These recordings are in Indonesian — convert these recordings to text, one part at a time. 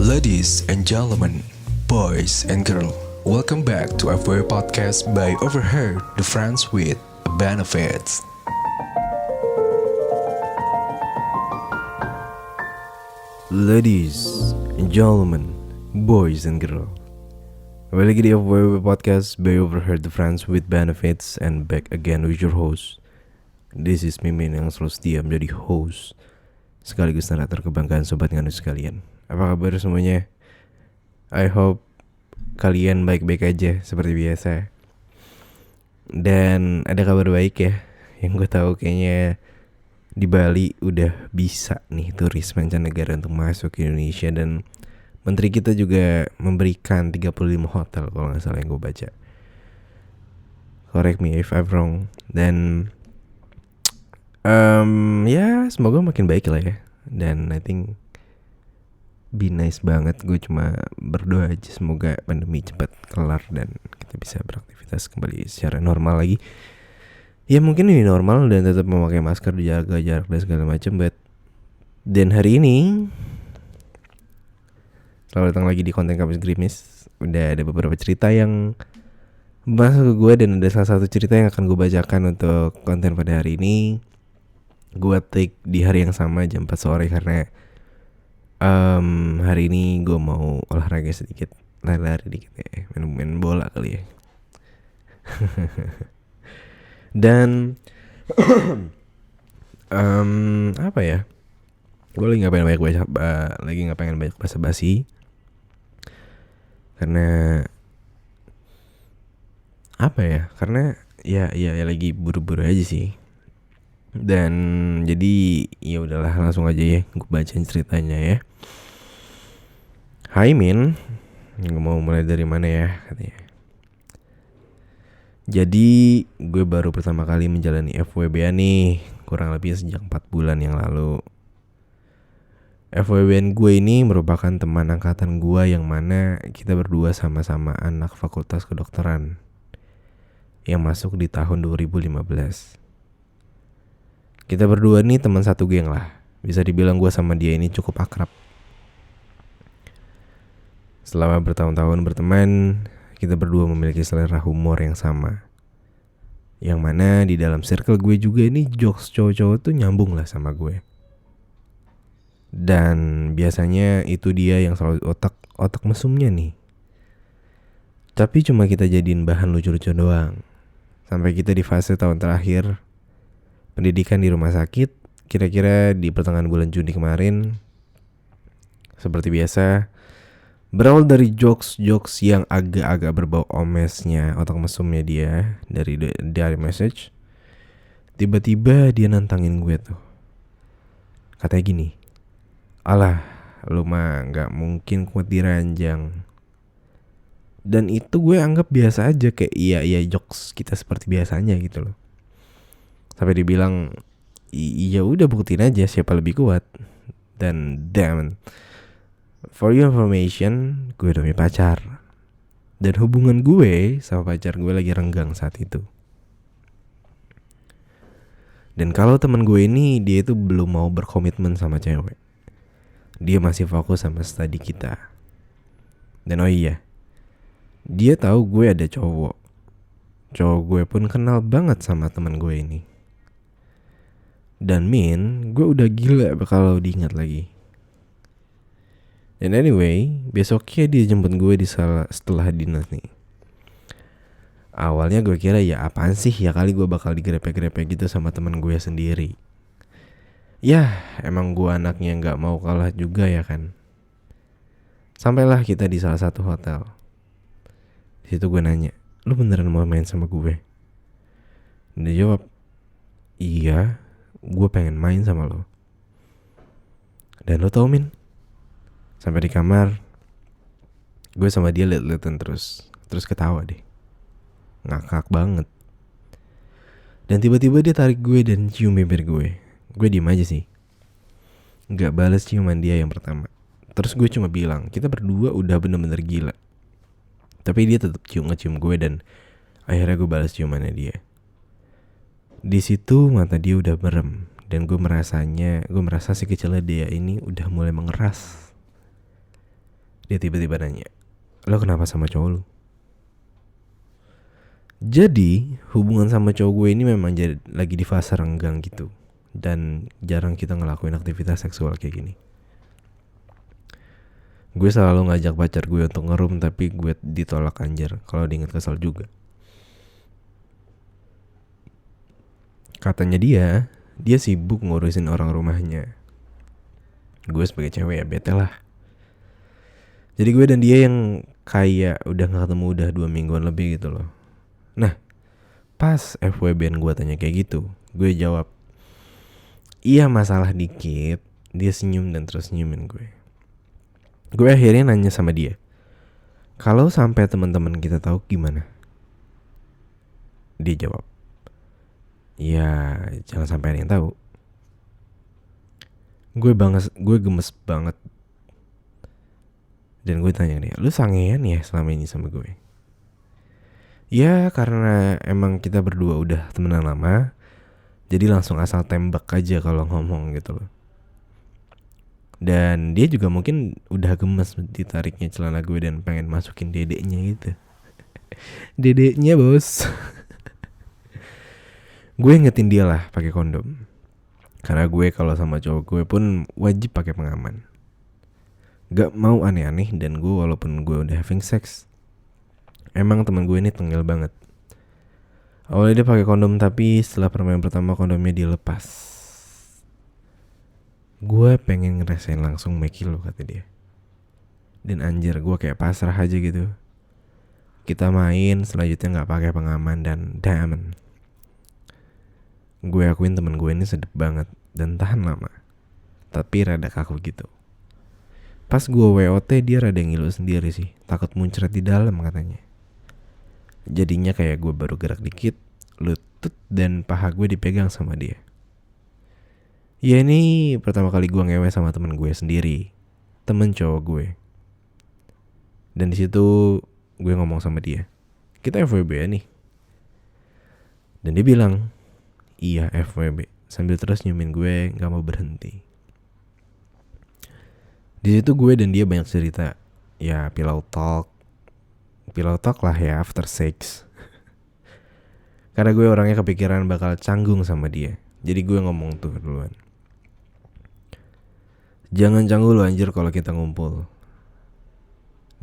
Ladies and gentlemen, boys and girls, welcome back to our podcast by Overheard, the Friends with Benefits. Ladies and gentlemen, boys and girls, kembali lagi di FWB Podcast by Overheard the Friends with Benefits, and back again with your host. This is Mimin yang selalu setia menjadi host sekaligus narator kebanggaan sobat nganu sekalian. Apa kabar semuanya? I hope kalian baik-baik aja seperti biasa. Dan ada kabar baik ya, yang gue tahu kayaknya di Bali udah bisa nih turis mancanegara untuk masuk ke Indonesia, dan menteri kita juga memberikan 35 hotel kalau gak salah yang gue baca. Correct me if I'm wrong. Dan ya semoga makin baik lah ya. Dan I think be nice banget. Gue cuma berdoa aja semoga pandemi cepat kelar dan kita bisa beraktivitas kembali secara normal lagi. Ya mungkin ini normal dan tetap memakai masker, jaga jarak dan segala macam. Dan hari ini selamat datang lagi di konten Kamis Grimis. Udah ada beberapa cerita yang masuk ke gue, dan ada salah satu cerita yang akan gue bacakan untuk konten pada hari ini. Gue take di hari yang sama jam 4 sore karena hari ini gue mau olahraga sedikit, lari-lari dikit ya, main bola kali ya. Dan apa ya? Gue lagi nggak pengen banyak basa-basi karena apa ya? Karena ya lagi buru-buru aja sih. Dan jadi ya udahlah, langsung aja ya gue bacain ceritanya ya. Hai Min, gue mau mulai dari mana ya katanya. Jadi gue baru pertama kali menjalani FWB nih, kurang lebih sejak 4 bulan yang lalu. FWB gue ini merupakan teman angkatan gue yang mana kita berdua sama-sama anak fakultas kedokteran yang masuk di tahun 2015. Kita berdua nih teman satu geng lah. Bisa dibilang gue sama dia ini cukup akrab. Selama bertahun-tahun berteman, kita berdua memiliki selera humor yang sama. Yang mana di dalam circle gue juga ini jokes cowok-cowok tuh nyambung lah sama gue. Dan biasanya itu dia yang selalu otak mesumnya nih. Tapi cuma kita jadiin bahan lucu-lucu doang. Sampai kita di fase tahun terakhir pendidikan di rumah sakit, kira-kira di pertengahan bulan Juni kemarin. Seperti biasa, berawal dari jokes yang agak-agak berbau omesnya otak mesumnya dia dari message. Tiba-tiba dia nantangin gue tuh. Katanya gini, alah lu mah gak mungkin kuat diranjang. Dan itu gue anggap biasa aja, kayak iya jokes kita seperti biasanya gitu loh. Sampai dibilang, iya udah buktiin aja siapa lebih kuat. Dan damn, for your information, gue udah punya pacar. Dan hubungan gue sama pacar gue lagi renggang saat itu. Dan kalau teman gue ini, dia itu belum mau berkomitmen sama cewek. Dia masih fokus sama studi kita. Dan oh iya, dia tahu gue ada cowok. Cowok gue pun kenal banget sama teman gue ini. Dan Min, gue udah gila kalau diingat lagi. Dan anyway, besoknya dia jemput gue setelah dinas nih. Awalnya gue kira ya apaan sih ya kali gue bakal digrepe-grepe gitu sama teman gue sendiri. Ya emang gue anaknya gak mau kalah juga ya kan. Sampailah kita di salah satu hotel. Di situ gue nanya, lu beneran mau main sama gue? Dan dia jawab, iya, gue pengen main sama lo. Dan lo tau Min, sampai di kamar gue sama dia liat-liatan terus ketawa deh, ngakak banget. Dan tiba-tiba dia tarik gue dan cium bibir gue. Gue diem aja sih, gak balas ciuman dia yang pertama. Terus gue cuma bilang, kita berdua udah bener-bener gila. Tapi dia tetap ngecium gue, dan akhirnya gue balas ciumannya dia. Di situ mata dia udah merem, dan gue merasa si kecilnya dia ini udah mulai mengeras. Dia tiba-tiba nanya, lo kenapa sama cowok lu? Jadi hubungan sama cowok gue ini memang lagi di fase renggang gitu. Dan jarang kita ngelakuin aktivitas seksual kayak gini. Gue selalu ngajak pacar gue untuk ngerum, tapi gue ditolak anjir. Kalau diinget kesel juga. Katanya dia sibuk ngurusin orang rumahnya. Gue sebagai cewek ya bete lah. Jadi gue dan dia yang kayak udah gak ketemu udah 2 mingguan lebih gitu loh. Nah pas FWB-an gue tanya kayak gitu, gue jawab, iya masalah dikit. Dia senyum dan terus senyumin gue. Gue akhirnya nanya sama dia, kalau sampai teman-teman kita tahu gimana? Dia jawab, ya jangan sampai ada yang tahu. Gue gemes banget. Dan gue tanya dia, lu sangean ya selama ini sama gue? Ya karena emang kita berdua udah temenan lama, jadi langsung asal tembak aja kalau ngomong gitu loh. Dan dia juga mungkin udah gemes ditariknya celana gue dan pengen masukin dedeknya gitu. Dedeknya bos. Gue ingetin dia lah pakai kondom. Karena gue kalau sama cowok gue pun wajib pakai pengaman. Gak mau aneh-aneh, dan gue walaupun gue udah having sex, emang teman gue ini tengil banget. Awalnya dia pakai kondom, tapi setelah permainan pertama kondomnya dilepas. Gue pengen ngerasain langsung Meki lo, kata dia. Dan anjir gue kayak pasrah aja gitu. Kita main, selanjutnya gak pakai pengaman dan damn. Gue akuin temen gue ini sedep banget dan tahan lama. Tapi rada kaku gitu. Pas gue WOT dia rada ngilu sendiri sih. Takut muncrat di dalam katanya. Jadinya kayak gue baru gerak dikit, lutut dan paha gue dipegang sama dia. Ya ini pertama kali gue ngewe sama temen gue sendiri, temen cowok gue. Dan disitu gue ngomong sama dia, kita FWB nih. Dan dia bilang, iya FWB, sambil terus nyumin gue gak mau berhenti. Di situ gue dan dia banyak cerita, ya pillow talk lah ya after sex. Karena gue orangnya kepikiran bakal canggung sama dia, jadi gue ngomong tuh duluan, jangan canggung lu anjir kalau kita ngumpul.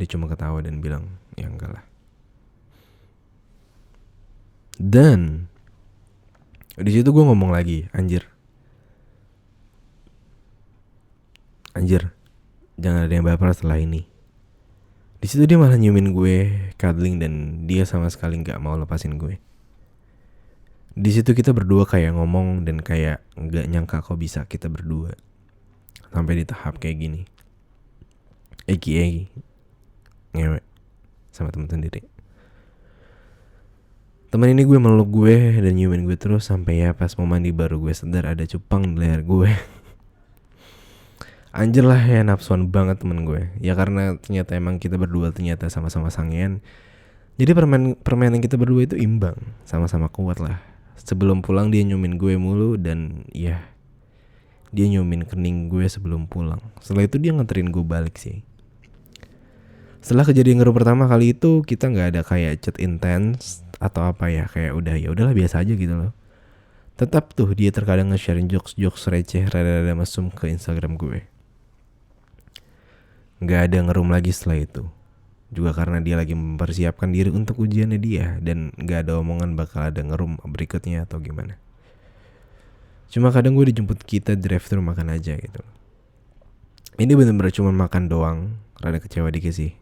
Dia cuma ketawa dan bilang, ya enggak lah. Dan di situ gue ngomong lagi, anjir, jangan ada yang baper setelah ini. Di situ dia malah nyiumin gue, cuddling, dan dia sama sekali nggak mau lepasin gue. Di situ kita berdua kayak ngomong dan kayak nggak nyangka kok bisa kita berdua sampai di tahap kayak gini. AKA ngewe sama temen sendiri. Temen ini gue meluk gue dan nyiumin gue terus sampai ya pas mau mandi baru gue sadar ada cupang di leher gue. Anjir lah ya, nafsuan banget temen gue. Ya karena ternyata emang kita berdua ternyata sama-sama sangean. Jadi permainan kita berdua itu imbang, sama-sama kuat lah. Sebelum pulang dia nyumin gue mulu dan ya dia nyumin kening gue sebelum pulang. Setelah itu dia nganterin gue balik sih. Setelah kejadian ngeru pertama kali itu kita nggak ada kayak chat intens atau apa ya, kayak ya udahlah biasa aja gitu loh. Tetap tuh dia terkadang nge-sharing jokes receh rada-rada mesum ke Instagram gue. Nggak ada ngerum lagi setelah itu. Juga karena dia lagi mempersiapkan diri untuk ujiannya dia dan gak ada omongan bakal ada ngerum berikutnya atau gimana. Cuma kadang gue dijemput kita drive-thru makan aja gitu. Ini bener-bener cuma makan doang, rada kecewa dikit sih.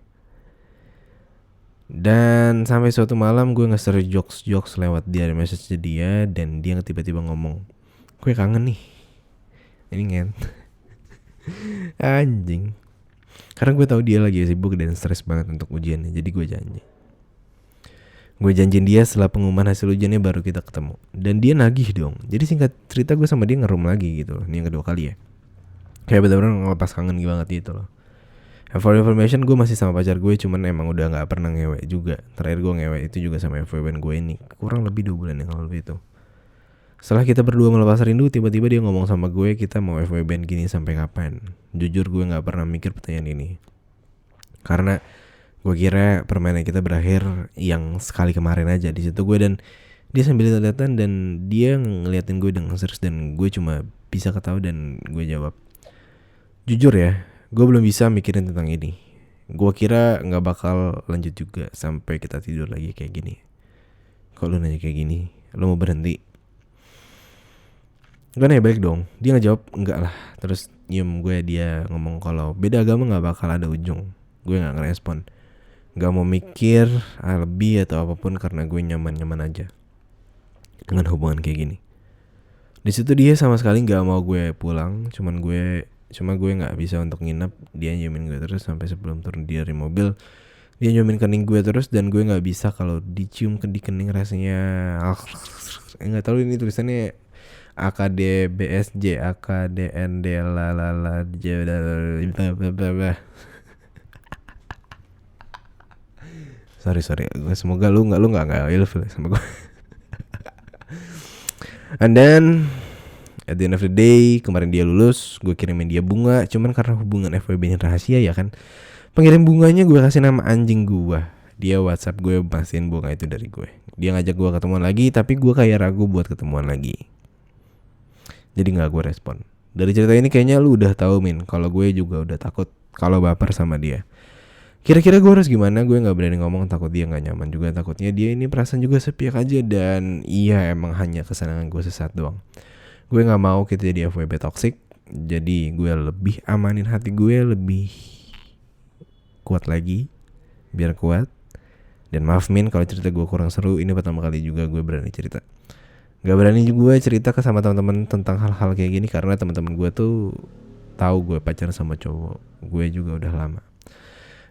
Dan sampai suatu malam gue nge-share jokes lewat dia message dia dan dia tiba-tiba ngomong, gue kangen nih. Ini ngen. Anjing. Karena gue tahu dia lagi sibuk dan stres banget untuk ujiannya. Jadi gue janjiin dia setelah pengumuman hasil ujiannya baru kita ketemu. Dan dia nagih dong. Jadi singkat cerita gue sama dia ngerum lagi gitu loh. Ini yang kedua kali ya. Kayak bener-bener ngelepas kangen banget gitu loh. And for information, gue masih sama pacar gue, cuman emang udah gak pernah ngewe juga. Terakhir gue ngewe itu juga sama FWB gue ini, kurang lebih 2 bulan yang lalu itu. Setelah kita berdua melepas rindu, tiba-tiba dia ngomong sama gue, kita mau FWB gini sampai kapan? Jujur gue gak pernah mikir pertanyaan ini. Karena gue kira permainan kita berakhir yang sekali kemarin aja. Di situ gue dan dia sambil lihat-lihatan dan dia ngeliatin gue dengan serius dan gue cuma bisa ketawa dan gue jawab, jujur ya, gue belum bisa mikirin tentang ini. Gue kira nggak bakal lanjut juga sampai kita tidur lagi kayak gini. Kok lu nanya kayak gini, lu mau berhenti? Gue nanya balik dong. Dia ngejawab enggak lah. Terus dia ngomong kalau beda agama nggak bakal ada ujung. Gue nggak ngerespon, nggak mau mikir lebih atau apapun karena gue nyaman-nyaman aja dengan hubungan kayak gini. Di situ dia sama sekali nggak mau gue pulang, cuma gue nggak bisa untuk nginep. Dia nyiumin gue terus sampai sebelum turun dari mobil. Dia nyiumin kening gue terus dan gue nggak bisa kalau dicium di kening rasanya. Nggak tahu ini tulisannya AKDBSJ AKDND lalala. Sorry, semoga lu nggak ilfil sama gue. And then at the end of the day, kemarin dia lulus, gue kirimin dia bunga. Cuman karena hubungan FWB ini rahasia ya kan, pengirim bunganya gue kasih nama anjing gue. Dia WhatsApp gue pastiin bunga itu dari gue. Dia ngajak gue ketemuan lagi, tapi gue kayak ragu buat ketemuan lagi. Jadi gak gue respon. Dari cerita ini kayaknya lu udah tahu Min, kalau gue juga udah takut kalau baper sama dia. Kira-kira gue harus gimana? Gue gak berani ngomong, takut dia gak nyaman juga. Takutnya dia ini perasaan juga sepihak aja. Dan iya emang hanya kesenangan gue sesaat doang. Gue gak mau kita jadi FWB toxic. Jadi gue lebih amanin hati gue, lebih kuat lagi, biar kuat. Dan maaf Min kalau cerita gue kurang seru. Ini pertama kali juga gue berani cerita. Gak berani juga cerita ke sama teman-teman tentang hal-hal kayak gini, karena teman-teman gue tuh tahu gue pacaran sama cowok. Gue juga udah lama.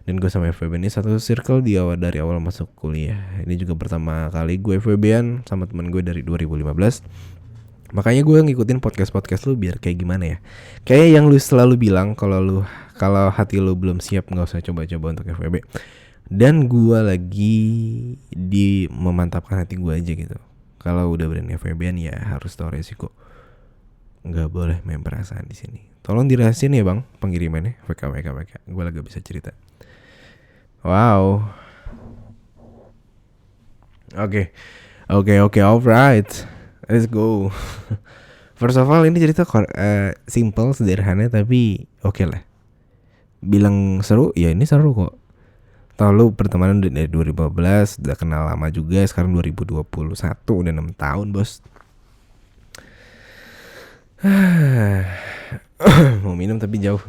Dan gue sama FWB ini satu circle dari awal masuk kuliah. Ini juga pertama kali gue FWB-an sama teman gue dari 2015. Makanya gue ngikutin podcast lu biar kayak gimana ya. Kayak yang lu selalu bilang kalau hati lu belum siap gak usah coba-coba untuk FWB. Dan gue lagi memantapkan hati gue aja gitu. Kalau udah berani FWB-an ya harus tahu resiko. Gak boleh main perasaan di sini. Tolong dirahasiain ya bang pengirimannya. WK. Gue lagi bisa cerita. Wow. Oke, alright. Let's go. First of all ini cerita simple, sederhana tapi oke lah. Bilang seru, ya ini seru kok. Tahu lu pertemanan dari 2015, udah kenal lama juga. Sekarang 2021, udah 6 tahun bos. Mau minum tapi jauh.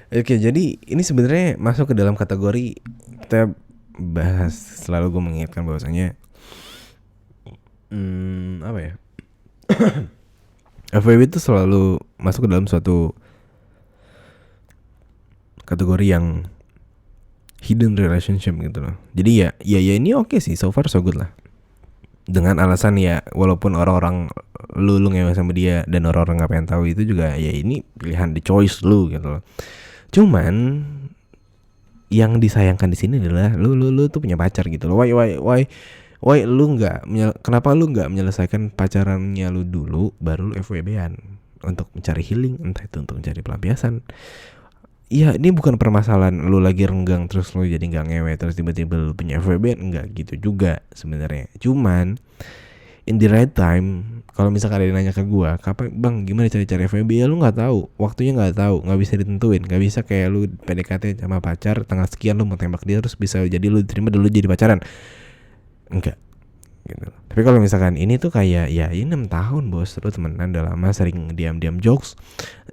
Oke, jadi ini sebenarnya masuk ke dalam kategori kita bahas, selalu gue mengingatkan bahwasanya apa ya? FWB itu selalu masuk ke dalam suatu kategori yang hidden relationship gitu loh. Jadi ya ini oke sih, so far so good lah. Dengan alasan ya walaupun orang-orang lu ngewe sama dia dan orang-orang nggak pengen tahu, itu juga ya ini pilihan, the choice lu gitu loh. Cuman yang disayangkan di sini adalah lu tuh punya pacar gitu loh. Why lu kenapa lu nggak menyelesaikan pacarannya lu dulu baru lu FWB-an untuk mencari healing, entah itu untuk mencari pelampiasan. Ya ini bukan permasalahan lu lagi renggang terus lu jadi nggak ngewe terus tiba-tiba lu punya FWB-an, nggak gitu juga sebenarnya. Cuman in the right time, kalau misalkan ada yang nanya ke gue, kapan bang gimana cari FWB, ya lu nggak tahu, waktunya nggak tahu, nggak bisa ditentuin, nggak bisa kayak lu PDKT sama pacar tanggal sekian lu mau tembak dia terus bisa jadi lu diterima dulu jadi pacaran, enggak gitu. Tapi kalau misalkan ini tuh kayak ya ini 6 tahun bos, lu temenan udah lama, sering diam-diam jokes,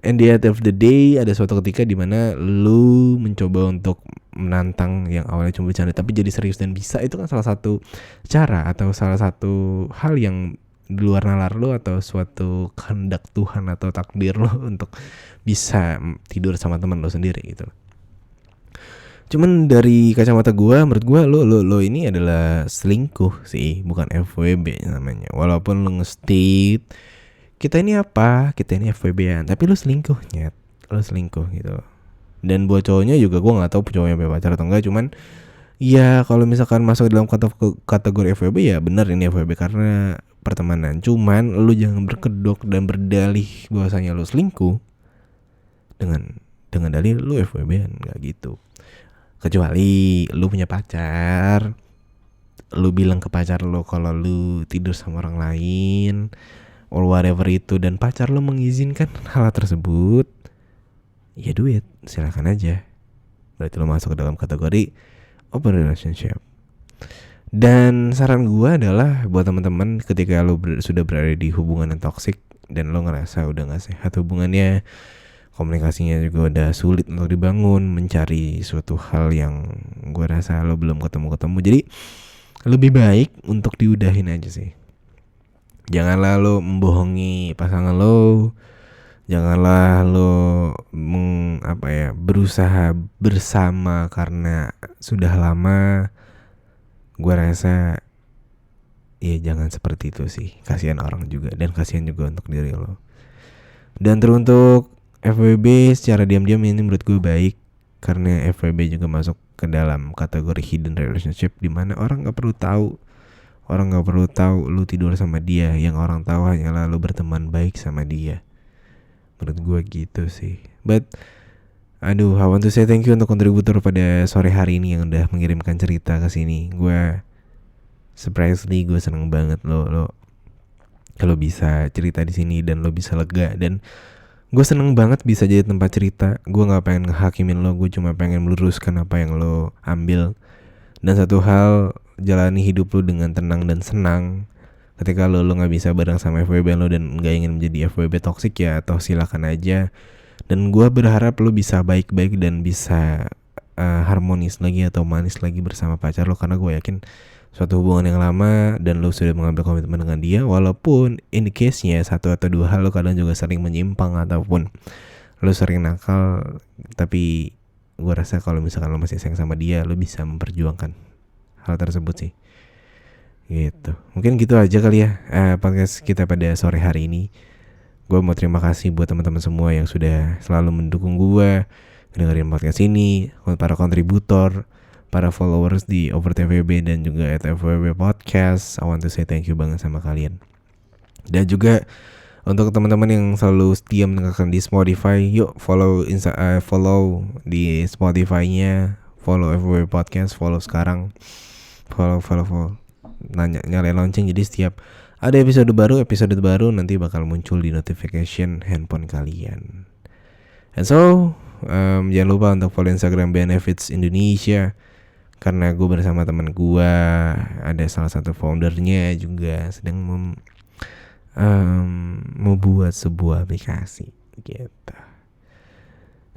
and the end of the day ada suatu ketika dimana lu mencoba untuk menantang yang awalnya cuma bercanda tapi jadi serius dan bisa. Itu kan salah satu cara atau salah satu hal yang di luar nalar lu atau suatu kehendak Tuhan atau takdir lu untuk bisa tidur sama teman lu sendiri gitu. Cuman dari kacamata gue, menurut gue lo ini adalah selingkuh sih, bukan FWB namanya. Walaupun lo nge-state kita ini apa, kita ini FWB-an, tapi lo selingkuh nyet, lo selingkuh gitu. Dan buat cowoknya juga gue nggak tahu cowoknya punya pacar atau enggak, cuman ya kalau misalkan masuk dalam kategori FWB ya benar ini FWB karena pertemanan. Cuman lo jangan berkedok dan berdalih bahwasanya lo selingkuh dengan dengan dalih lu FWB-an, nggak gitu. Kecuali lu punya pacar, lu bilang ke pacar lu kalau lu tidur sama orang lain or whatever itu, dan pacar lu mengizinkan hal tersebut, ya do it, silakan aja. Berarti lu masuk ke dalam kategori open relationship. Dan saran gue adalah buat teman-teman, ketika lu sudah berada di hubungan yang toksik dan lu ngerasa udah gak sehat hubungannya, komunikasinya juga udah sulit untuk dibangun, mencari suatu hal yang gue rasa lo belum ketemu-ketemu, jadi lebih baik untuk diudahin aja sih. Janganlah lo membohongi pasangan lo, janganlah lo berusaha bersama karena sudah lama. Gue rasa ya jangan seperti itu sih, kasihan orang juga, dan kasihan juga untuk diri lo. Dan teruntuk FWB secara diam-diam ini menurut gue baik, karena FWB juga masuk ke dalam kategori hidden relationship, di mana orang nggak perlu tahu lu tidur sama dia. Yang orang tahu hanyalah lu berteman baik sama dia. Menurut gue gitu sih. But I want to say thank you untuk kontributor pada sore hari ini yang udah mengirimkan cerita ke sini. Gue surprisingly gue seneng banget lo kalau bisa cerita di sini dan lo bisa lega, dan gue seneng banget bisa jadi tempat cerita. Gue nggak pengen ngehakimin lo, gue cuma pengen meluruskan apa yang lo ambil. Dan satu hal, jalani hidup lo dengan tenang dan senang. Ketika lo nggak bisa bareng sama FWB lo dan nggak ingin menjadi FWB toksik, ya atau silakan aja. Dan gue berharap lo bisa baik-baik dan bisa harmonis lagi atau manis lagi bersama pacar lo, karena gue yakin suatu hubungan yang lama dan lo sudah mengambil komitmen dengan dia, walaupun in the case-nya satu atau dua hal lo kadang juga sering menyimpang ataupun lo sering nakal, tapi gue rasa kalau misalkan lo masih sayang sama dia, lo bisa memperjuangkan hal tersebut sih. Gitu. Mungkin gitu aja kali ya podcast kita pada sore hari ini. Gue mau terima kasih buat teman-teman semua yang sudah selalu mendukung gue dengerin podcast ini, para kontributor, para followers di OverTVB dan juga @FWB Podcast. I want to say thank you banget sama kalian. Dan juga untuk teman-teman yang selalu setia mendengarkan di Spotify, yuk follow di Spotify-nya, follow FWB Podcast, follow sekarang, follow, nyalain lonceng, jadi setiap ada episode baru nanti bakal muncul di notification handphone kalian. And so jangan lupa untuk follow Instagram Benefits Indonesia, karena gue bersama teman gue, ada salah satu foundernya juga sedang membuat sebuah aplikasi gitu.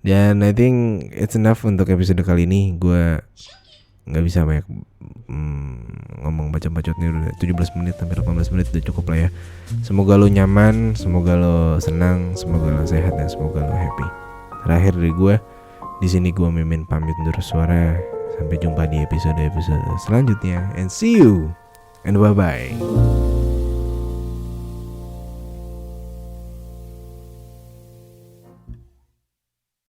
Dan I think it's enough untuk episode kali ini. Gue gak bisa banyak ngomong bacot-bacotnya, udah 17 menit sampai 18 menit udah cukup lah ya. Semoga lo nyaman, semoga lo senang, semoga lo sehat, dan semoga lo happy. Terakhir dari gue, di sini gue Mimin pamit undur suara. Sampai jumpa di episode selanjutnya, and see you and bye bye.